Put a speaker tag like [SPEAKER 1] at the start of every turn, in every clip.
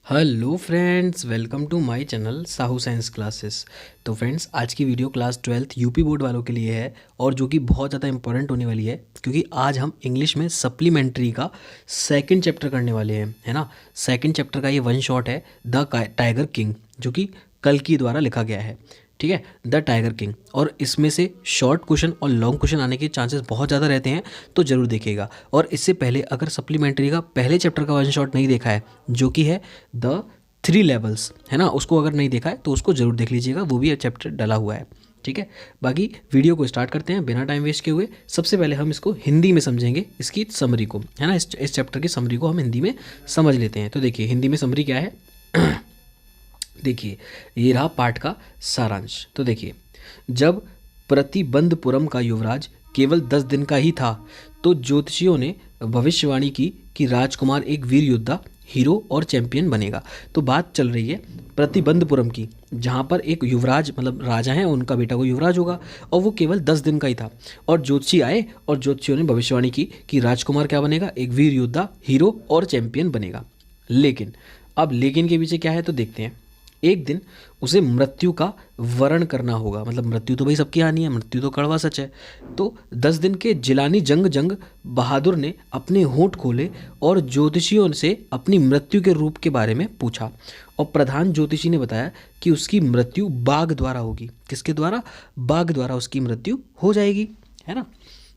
[SPEAKER 1] Hello friends, welcome to my channel Sahu science classes. तो friends, आज की video class 12th UP board वालों के लिए है और जो कि बहुत ज़्यादा इंपॉर्टेंट होने वाली है, क्योंकि आज हम इंग्लिश में सप्लीमेंट्री का सेकंड चैप्टर करने वाले हैं, है ना। सेकंड चैप्टर का ये वन शॉट है, द टाइगर किंग, जो कि कल्कि द्वारा लिखा गया है। ठीक है, द टाइगर किंग। और इसमें से शॉर्ट क्वेश्चन और लॉन्ग क्वेश्चन आने के चांसेस बहुत ज़्यादा रहते हैं, तो ज़रूर देखिएगा। और इससे पहले अगर सप्लीमेंट्री का पहले चैप्टर का वन शॉट नहीं देखा है, जो कि है द 3 लेवल्स, है ना, उसको अगर नहीं देखा है तो उसको ज़रूर देख लीजिएगा, वो भी चैप्टर डला हुआ है। ठीक है, बाकी वीडियो को स्टार्ट करते हैं बिना टाइम वेस्ट किए हुए। सबसे पहले हम इसको हिंदी में समझेंगे, इसकी समरी को, है ना। इस चैप्टर की समरी को हम हिंदी में समझ लेते हैं। तो देखिए हिंदी में समरी क्या है। देखिए, ये रहा पाठ का सारांश। तो देखिए, जब प्रतिबंधपुरम का युवराज केवल 10 दिन का ही था, तो ज्योतिषियों ने भविष्यवाणी की कि राजकुमार एक वीर योद्धा, हीरो और चैंपियन बनेगा। तो बात चल रही है प्रतिबंधपुरम की, जहाँ पर एक युवराज मतलब राजा है, उनका बेटा को युवराज होगा, और वो केवल 10 दिन का ही था। और ज्योतिषी आए और ज्योतिषियों ने भविष्यवाणी की कि राजकुमार क्या बनेगा, एक वीर योद्धा, हीरो और चैंपियन बनेगा। लेकिन अब लेकिन के पीछे क्या है, तो देखते हैं। एक दिन उसे मृत्यु का वरण करना होगा। मतलब मृत्यु तो भाई सबकी आनी है, मृत्यु तो कड़वा सच है। तो 10 दिन के जिलानी जंग बहादुर ने अपने होंठ खोले और ज्योतिषियों से अपनी मृत्यु के रूप के बारे में पूछा। और प्रधान ज्योतिषी ने बताया कि उसकी मृत्यु बाघ द्वारा होगी। किसके द्वारा? बाघ द्वारा उसकी मृत्यु हो जाएगी, है ना।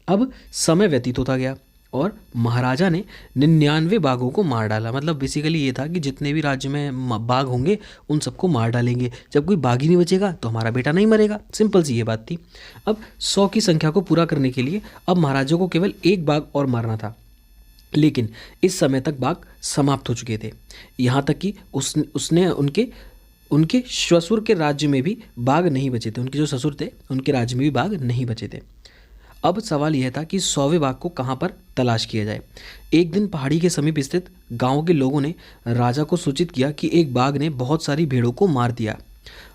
[SPEAKER 1] अब समय व्यतीत होता गया और महाराजा ने 99 बाघों को मार डाला। मतलब बेसिकली ये था कि जितने भी राज्य में बाघ होंगे उन सबको मार डालेंगे। जब कोई बाघ ही नहीं बचेगा तो हमारा बेटा नहीं मरेगा। सिंपल सी ये बात थी। अब 100 की संख्या को पूरा करने के लिए अब महाराजा को केवल एक बाघ और मारना था। लेकिन इस समय तक बाघ समाप्त हो चुके थे। यहाँ तक कि उसने उनके उनके ससुर के राज्य में भी बाघ नहीं बचे थे। उनके जो ससुर थे उनके राज्य में भी बाघ नहीं बचे थे। अब सवाल यह था कि 100वें बाघ को कहाँ पर तलाश किया जाए। एक दिन पहाड़ी के समीप स्थित गांव के लोगों ने राजा को सूचित किया कि एक बाघ ने बहुत सारी भेड़ों को मार दिया।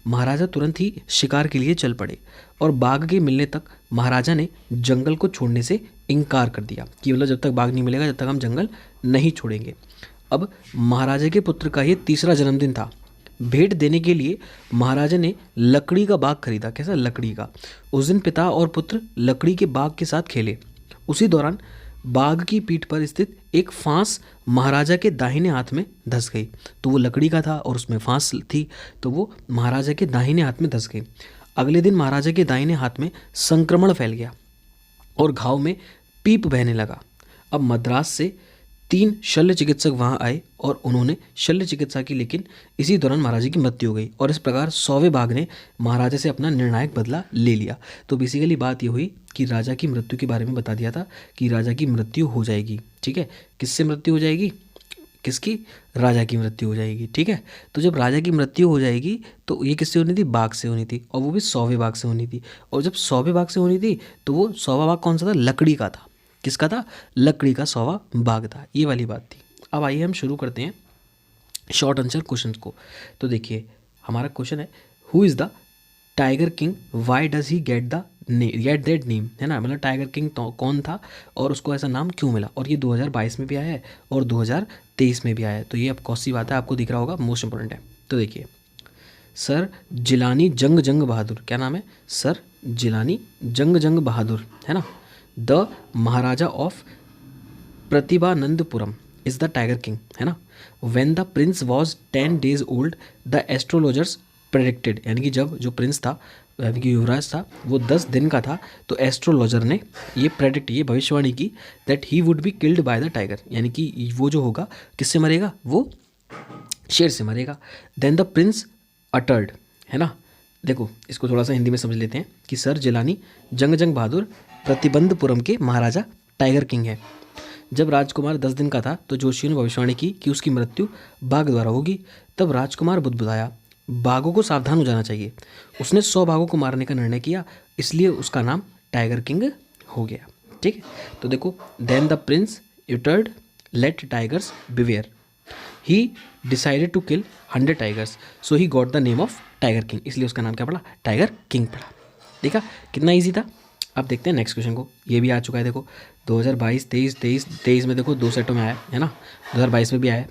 [SPEAKER 1] महाराजा तुरंत ही शिकार के लिए चल पड़े और बाघ के मिलने तक महाराजा ने जंगल को छोड़ने से इनकार कर दिया कि मतलब जब तक बाघ नहीं मिलेगा जब तक हम जंगल नहीं छोड़ेंगे। अब महाराजा के पुत्र का ये तीसरा जन्मदिन था। भेंट देने के लिए महाराजा ने लकड़ी का बाग खरीदा। कैसा? लकड़ी का। उस दिन पिता और पुत्र लकड़ी के बाग के साथ खेले। उसी दौरान बाग की पीठ पर स्थित एक फांस महाराजा के दाहिने हाथ में धंस गई। तो वो लकड़ी का था और उसमें फांस थी, तो वो महाराजा के दाहिने हाथ में धंस गई। अगले दिन महाराजा के दाहिने हाथ में संक्रमण फैल गया और घाव में पीप बहने लगा। अब मद्रास से 3 शल्य चिकित्सक वहां आए और उन्होंने शल्य चिकित्सा की, लेकिन इसी दौरान महाराजा की मृत्यु हो गई। और इस प्रकार 100वें बाघ ने महाराजा से अपना निर्णायक बदला ले लिया। तो बेसिकली बात ये हुई कि राजा की मृत्यु के बारे में बता दिया था कि राजा की मृत्यु हो जाएगी। ठीक है, किससे मृत्यु हो जाएगी? किसकी? राजा की मृत्यु हो जाएगी। ठीक है, तो जब राजा की मृत्यु हो जाएगी तो ये किससे होनी थी? बाघ से होनी थी, और वो भी 100वें बाघ से होनी थी। और जब 100वें बाघ से होनी थी तो वो 100वां बाघ कौन सा था? लकड़ी का था। किसका था? लकड़ी का 100वां बाघ था। ये वाली बात थी। अब आइए हम शुरू करते हैं शॉर्ट आंसर क्वेश्चन को। तो देखिए हमारा क्वेश्चन है, who is the tiger king, why does he get that name, है ना। मतलब टाइगर किंग तो कौन था और उसको ऐसा नाम क्यों मिला। और ये 2022 में भी आया है और 2023 में भी आया है। तो ये अब कौन सी बात है आपको दिख रहा होगा, मोस्ट इंपॉर्टेंट है। तो देखिए, सर जिलानी जंग बहादुर, क्या नाम है? सर जिलानी जंग बहादुर, है ना। The maharaja of Pratibhanandapuram is the tiger king, है ना। When the prince was 10 days old the astrologers predicted, यानी कि जब जो प्रिंस था, यानी कि युवराज था, वो 10 दिन का था, तो एस्ट्रोलॉजर ने ये भविष्यवाणी की that he would be killed by the tiger, यानी कि वो जो होगा किससे मरेगा? वो शेर से मरेगा। देन द प्रिंस अटर्ड, है ना। देखो इसको थोड़ा सा हिंदी में समझ लेते हैं कि सर जिलानी जंग बहादुर प्रतिबंधपुरम के महाराजा टाइगर किंग है। जब राजकुमार 10 दिन का था तो जोशियों ने भविष्यवाणी की कि उसकी मृत्यु बाघ द्वारा होगी। तब राजकुमार बुदबुदाया। बाघों को सावधान हो जाना चाहिए। उसने 100 बाघों को मारने का निर्णय किया, इसलिए उसका नाम टाइगर किंग हो गया। ठीक है, तो देखो, then the prince uttered let tigers beware, he decided to kill 100 tigers, so he got the name of tiger king, इसलिए उसका नाम क्या पड़ा? टाइगर किंग पड़ा। देखा कितना ईजी था। अब देखते हैं नेक्स्ट क्वेश्चन को। ये भी आ चुका है, देखो 2022 23 में देखो 2 सेटों में आया है ना। 2022 में भी आया है।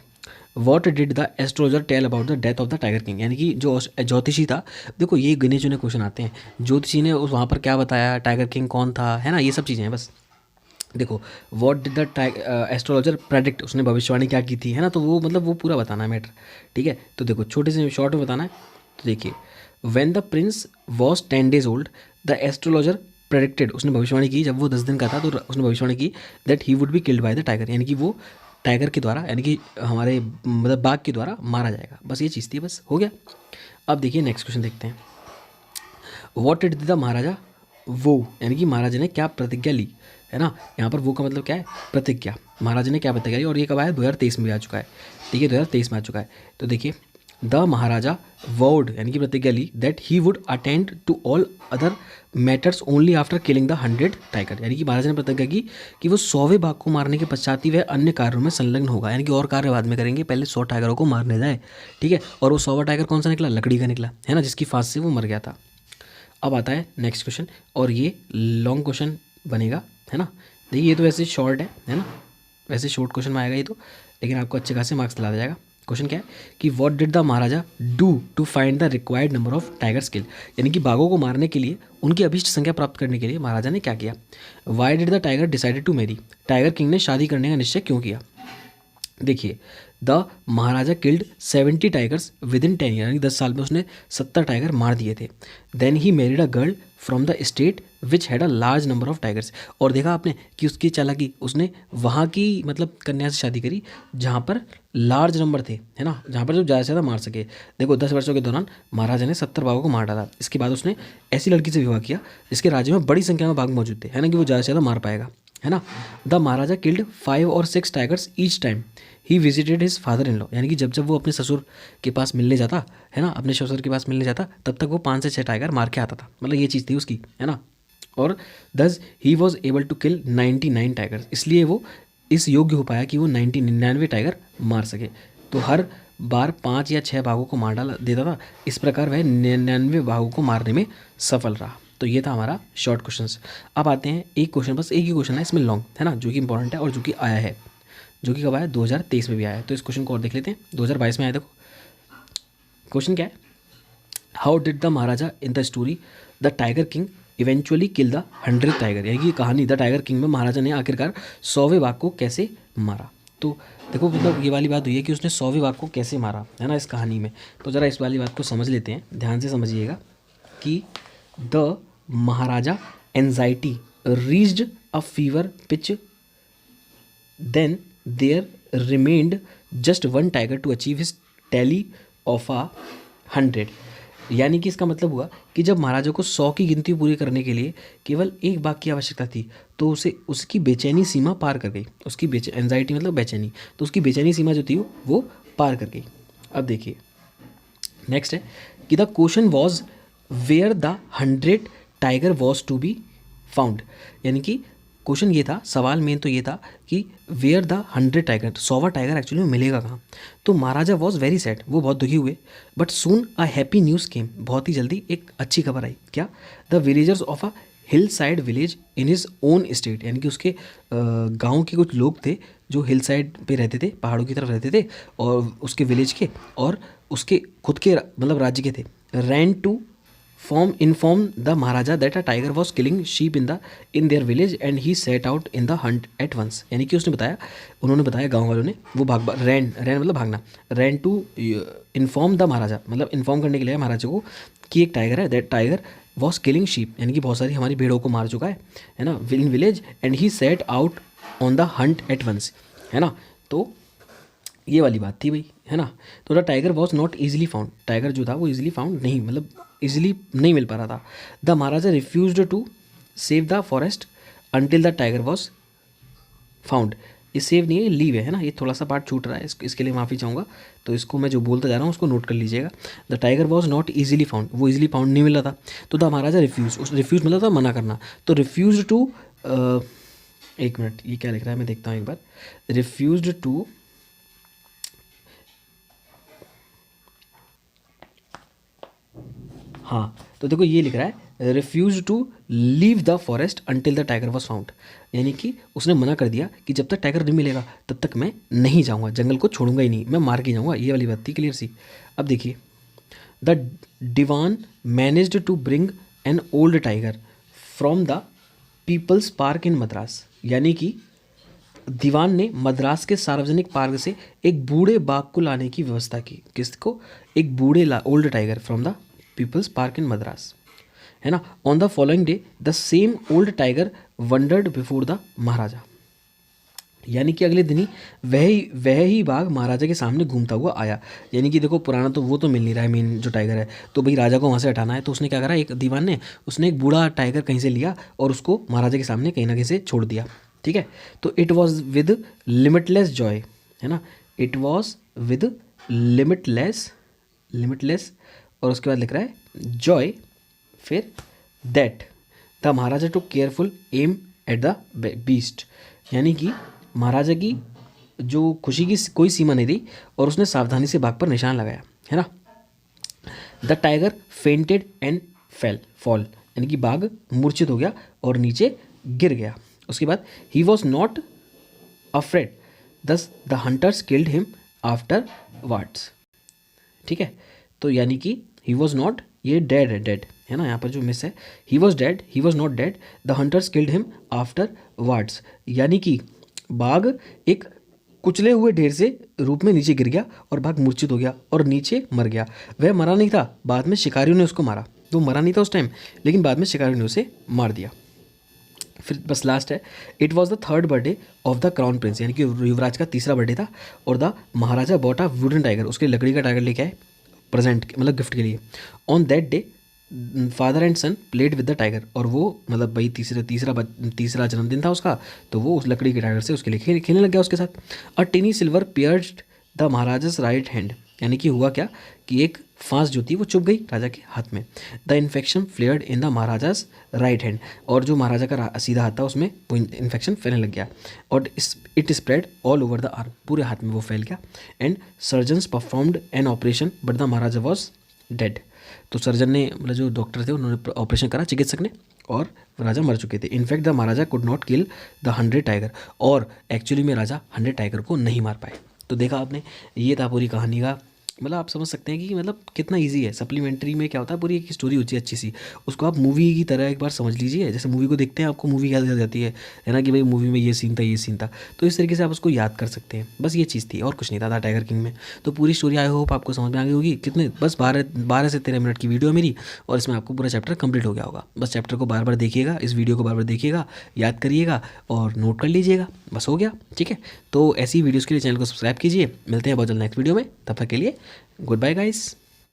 [SPEAKER 1] What did the astrologer tell about the death of the tiger king, यानी कि जो ज्योतिषी था, देखो ये गिने चुने क्वेश्चन आते हैं, ज्योतिषी ने उस वहाँ पर क्या बताया, टाइगर किंग कौन था, है ना, ये सब चीज़ें हैं बस। देखो what did the astrologer predict, उसने भविष्यवाणी क्या की थी, है ना, तो वो मतलब वो पूरा बताना है मैटर, ठीक है। तो देखो छोटे से शॉर्ट में बताना है। तो देखिए, when the prince was 10 days old the astrologer predicted, उसने भविष्यवाणी की जब वो 10 दिन का था, तो उसने भविष्यवाणी की that he would be killed by the tiger, यानी कि वो टाइगर के द्वारा, यानी कि हमारे मतलब बाघ के द्वारा मारा जाएगा, बस ये चीज़ थी, बस हो गया। अब देखिए नेक्स्ट क्वेश्चन देखते हैं। वॉट डिड द महाराजा वो, यानी कि महाराजा ने क्या प्रतिज्ञा ली, है ना, यहाँ पर वो का मतलब क्या है, प्रतिज्ञा, महाराजा ने क्या प्रतिज्ञा ली, और ये कब आया, 2023 में भी आ चुका है, ठीक है, 2023 में आ चुका है। तो देखिए, द महाराजा वोड, यानी कि प्रतिज्ञा ली that he would attend to all other matters only after killing the 100 tiger, यानी कि महाराजा ने प्रतिज्ञा की कि वो 100वें बाघ को मारने के पश्चात ही वह अन्य कार्यों में संलग्न होगा, यानी कि और कार्य बाद में करेंगे, पहले 100 टाइगरों को मारने जाए, ठीक है। और वो 100वां टाइगर कौन सा निकला, लकड़ी का निकला, है ना, जिसकी फांस से वो मर गया था। अब आता है नेक्स्ट क्वेश्चन, और ये लॉन्ग क्वेश्चन बनेगा, है ना। देखिए ये तो वैसे शॉर्ट है ना, वैसे शॉर्ट क्वेश्चन में आएगा ये तो, लेकिन आपको अच्छे खासे मार्क्स दिला जाएगा। क्वेश्चन क्या है कि what did the maharaja do to find the required number of tigers kill, यानी कि बाघों को मारने के लिए, उनकी अभीष्ट संख्या प्राप्त करने के लिए महाराजा ने क्या किया। Why did the tiger decided to marry, tiger king ने शादी करने का निश्चय क्यों किया। देखिए, the maharaja killed 70 tigers within 10 year, यानी 10 साल में उसने 70 टाइगर मार दिए थे। Then he married a girl from the state which had a large number of tigers, और देखा आपने कि उसकी चालाकी, उसने वहाँ की मतलब कन्या से शादी करी जहाँ पर लार्ज नंबर थे, है ना, जहाँ पर जो ज़्यादा से ज़्यादा मार सके। देखो 10 वर्षों के दौरान महाराजा ने 70 बाघों को मार डाला। इसके बाद उसने ऐसी लड़की से विवाह किया जिसके राज्य में बड़ी संख्या में बाघ मौजूद थे, है ना, कि वो ज़्यादा से ज़्यादा मार पाएगा, है ना। The maharaja killed 5 or 6 tigers each time he visited his father in law, यानी कि जब जब वो अपने ससुर के पास मिलने जाता, है ना, अपने ससुर के पास मिलने जाता, तब तक वो 5 से 6 टाइगर मार के आता था, मतलब ये चीज़ थी उसकी, है ना। और thus he was able to kill 99 tigers, इसलिए वो इस योग्य हो पाया कि वो 99 टाइगर मार सके। तो हर बार 5 या 6 बाघों को मार डाला देता था, इस प्रकार वह 99 बाघों को मारने में सफल रहा। तो ये था हमारा शॉर्ट क्वेश्चंस। अब आते हैं एक क्वेश्चन, बस एक ही क्वेश्चन है इसमें लॉन्ग, है ना, जो कि इंपॉर्टेंट है और जो कि आया है, जो कि कब आया, 2023 में भी आया है। तो इस क्वेश्चन को और देख लेते हैं, 2022 में आया। देखो क्वेश्चन क्या है, how did the Maharaja in the story the tiger king eventually kill the 100th tiger, यानी कि कहानी द टाइगर किंग में महाराजा ने आखिरकार 100वें बाघ को कैसे मारा। तो देखो मतलब ये वाली बात हुई है कि उसने 100वें बाघ को कैसे मारा, है ना, इस कहानी में। तो ज़रा इस वाली बात को समझ लेते हैं, ध्यान से समझिएगा कि the maharaja anxiety reached a fever pitch, then there remained just 1 tiger to achieve his tally of 100, यानी कि इसका मतलब हुआ कि जब महाराजा को 100 की गिनती पूरी करने के लिए केवल एक बाघ की आवश्यकता थी, तो उसे उसकी बेचैनी सीमा पार कर गई, उसकी एंजाइटी मतलब बेचैनी, तो उसकी बेचैनी सीमा जो थी वो पार कर गई। अब देखिए नेक्स्ट है कि the question was where the 100 tiger was to be found, यानी कि क्वेश्चन ये था, सवाल मेन तो ये था कि वेयर द 100 टाइगर, 100वां टाइगर एक्चुअली में मिलेगा कहाँ। तो महाराजा वॉज वेरी सैड, वो बहुत दुखी हुए, but soon a happy news came, बहुत ही जल्दी एक अच्छी खबर आई, क्या, the villagers of a hillside village in his own state, यानी कि उसके गांव के कुछ लोग थे जो हिल साइड पे रहते थे, पहाड़ों की तरफ रहते थे, और उसके विलेज के और उसके खुद के मतलब राज्य के थे, ran to inform the maharaja that a tiger was killing sheep in their village and he set out in the hunt at once, यानी कि उसने बताया, उन्होंने बताया गांव वालों ने, वो रैन मतलब भागना, रैन टू इन्फॉर्म द महाराजा, मतलब इन्फॉर्म करने के लिए महाराजा को कि एक टाइगर है, that tiger was killing sheep, यानी कि बहुत सारी हमारी भेड़ों को मार चुका है ना, in village, and he set out on the hunt at once, है ना। तो ये वाली बात थी भाई, है ना। तो the tiger was not easily found, tiger जो था वो ईजिली फाउंड नहीं, मतलब ईजिली नहीं मिल पा रहा था। The maharaja refused to save the forest until the tiger was found, ये सेव नहीं है, लीव है ना, ये थोड़ा सा पार्ट छूट रहा है, इसके लिए माफ़ी चाहूँगा। तो इसको मैं जो बोलता जा रहा हूँ उसको नोट कर लीजिएगा। The tiger was not easily found, वो ईजिली फाउंड नहीं मिला था। तो द महाराजा रिफ्यूज, उस रिफ्यूज मतलब था मना करना, तो रिफ्यूज टू, एक मिनट ये क्या लिख रहा है मैं देखता हूँ एक बार, रिफ्यूज टू, हाँ तो देखो ये लिख रहा है refuse to leave the forest until the tiger was found, यानी कि उसने मना कर दिया कि जब तक टाइगर नहीं मिलेगा तब तक मैं नहीं जाऊँगा, जंगल को छोड़ूंगा ही नहीं, मैं मार के जाऊँगा। ये वाली बात थी क्लियर सी। अब देखिए, the dewan managed to bring an old tiger from the people's park in Madras, यानी कि दीवान ने मद्रास के सार्वजनिक पार्क से एक बूढ़े बाघ को लाने की व्यवस्था की। किसको? एक बूढ़े old tiger from the people's park in Madras, है ना। On the following day the same old tiger wandered before the maharaja, यानी कि अगले दिन ही वह ही बाघ महाराजा के सामने घूमता हुआ आया। यानी कि देखो, पुराना तो वो तो मिल नहीं रहा है मेन जो टाइगर है, तो भाई राजा को वहाँ से हटाना है, तो उसने क्या करा, एक दीवान ने उसने एक बूढ़ा टाइगर कहीं से लिया और उसको महाराजा के सामने कहीं ना कहीं से छोड़ दिया। ठीक है, तो it was with limitless Joy, है ना, इट वॉज विद लिमिटलेस और उसके बाद लिख रहा है जॉय, फिर that the maharaja to careful aim at the beast, यानी कि महाराजा की जो खुशी की कोई सीमा नहीं थी और उसने सावधानी से बाघ पर निशान लगाया, है ना। The tiger fainted and fall, यानी कि बाघ मूर्छित हो गया और नीचे गिर गया। उसके बाद he was not afraid, thus the hunters killed him afterwards. ठीक है, तो यानी कि ही वॉज नॉट, ये डेड है ना, यहाँ पर जो मिस है, he was dead, he was not dead, the hunters killed him afterwards, यानी कि बाघ एक कुचले हुए ढेर से रूप में नीचे गिर गया और बाघ मूर्छित हो गया और नीचे मर गया। वह मरा नहीं था, बाद में शिकारियों ने उसको मारा। तो मरा नहीं था उस टाइम, लेकिन बाद में शिकारियों ने उसे मार दिया। फिर बस लास्ट है, it was the third birthday of the crown Prince, यानी कि युवराज का तीसरा बर्थडे था और the Maharaja bought a wooden tiger, उसके लकड़ी का टाइगर लेके आए प्रेजेंट मतलब गिफ्ट के लिए। On that day father and son played with the tiger, और वो मतलब भाई तीसरा जन्मदिन था उसका, तो वो उस लकड़ी के टाइगर से उसके लिए खेलने लग गया उसके साथ। A tiny silver pierced the maharaja's right hand, यानी कि हुआ क्या कि एक फांस जो थी वो चुभ गई राजा के हाथ में। The infection flared in the maharaja's right hand, और जो महाराजा का सीधा हाथ था उसमें वो इन्फेक्शन फैलने लग गया और it spread all over the arm, पूरे हाथ में वो फैल गया। And surgeons performed an operation but the Maharaja was dead, तो सर्जन ने मतलब जो डॉक्टर थे उन्होंने ऑपरेशन करा, चिकित्सक ने, और राजा मर चुके थे। In fact the Maharaja could not kill the 100 tiger, और एक्चुअली में राजा 100 टाइगर को नहीं मार पाए। तो देखा आपने, ये था पूरी कहानी का, मतलब आप समझ सकते हैं कि मतलब कितना इजी है। सप्लीमेंट्री में क्या होता है, पूरी एक स्टोरी होती है अच्छी सी, उसको आप मूवी की तरह एक बार समझ लीजिए। जैसे मूवी को देखते हैं आपको मूवी याद आ जाती है ना, कि भाई मूवी में ये सीन था ये सीन था, तो इस तरीके से आप उसको याद कर सकते हैं। बस ये चीज़ थी और कुछ नहीं था टाइगर किंग में। तो पूरी स्टोरी आई होप आपको समझ में आ गई होगी। कितने बस 12 से 13 मिनट की वीडियो है मेरी, और इसमें आपको पूरा चैप्टर कंप्लीट हो गया होगा। बस चैप्टर को बार बार देखिएगा, इस वीडियो को बार बार देखिएगा, याद करिएगा और नोट कर लीजिएगा, बस हो गया। ठीक है, तो ऐसी वीडियोज़ के लिए चैनल को सब्सक्राइब कीजिए। मिलते हैं बहुत जल्द नेक्स्ट वीडियो में, तब तक के लिए गुड बाय गाइस।